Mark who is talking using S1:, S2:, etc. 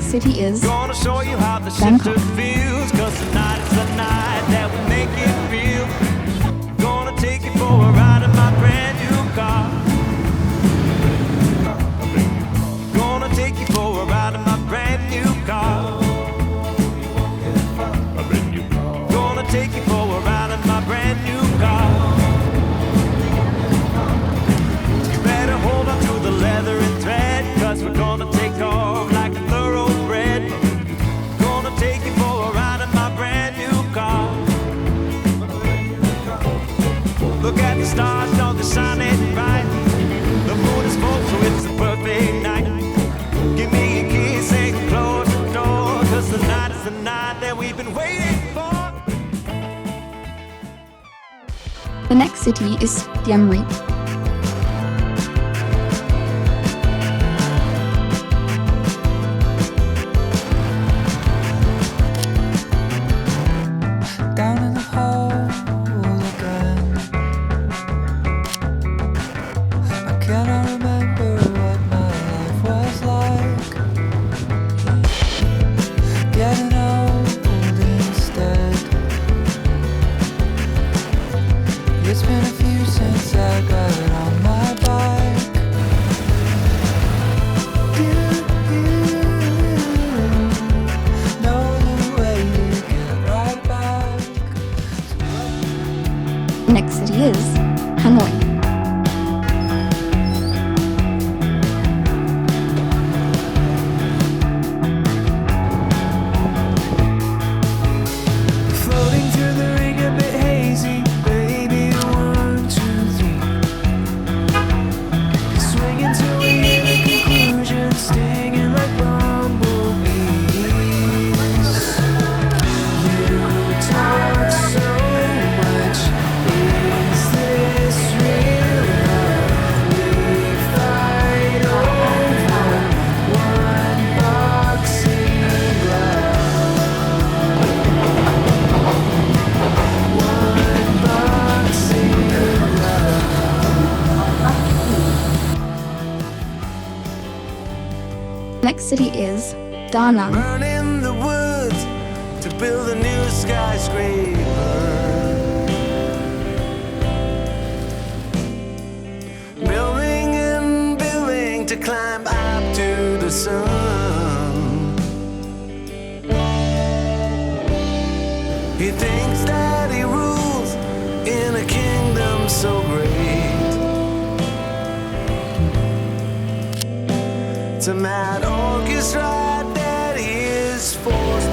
S1: city is
S2: Gonna show you how the
S1: Bangkok.
S2: shifter feels, 'cause tonight is the night that we make it real. Gonna take you for a ride in my brand new car. Gonna take you for a ride in my brand new car. Gonna take you for a ride in my brand new car. You better hold on to the leather and thread, 'cause we're gonna take off like a thoroughbred. Gonna take you for a ride in my brand new car. Look at the stars, don't they shine it bright? The moon is full, so it's a perfect night. Give me a kiss and close the door, 'cause tonight is the night that we've been waiting for.
S1: The next city is Siem Reap.
S3: Down in the hole again. I cannot remember what my life was like. Getting old instead. It's been a few since I got on my bike. Know the way to get right back.
S1: The next city is Hanoi.
S3: Floating through the ring a bit hazy, baby. 1, 2, 3. Swinging till we hit a conclusion, stinging like bumblebees. You talk so much. Is this real love? We fight over one boxing glove. One boxing glove.
S1: Next city is Da Nang.
S2: Burning the woods to build a new skyscraper. Building and building to climb up to the sun. He thinks that he rules in a kingdom so great. It's a mad orchestra that he is forced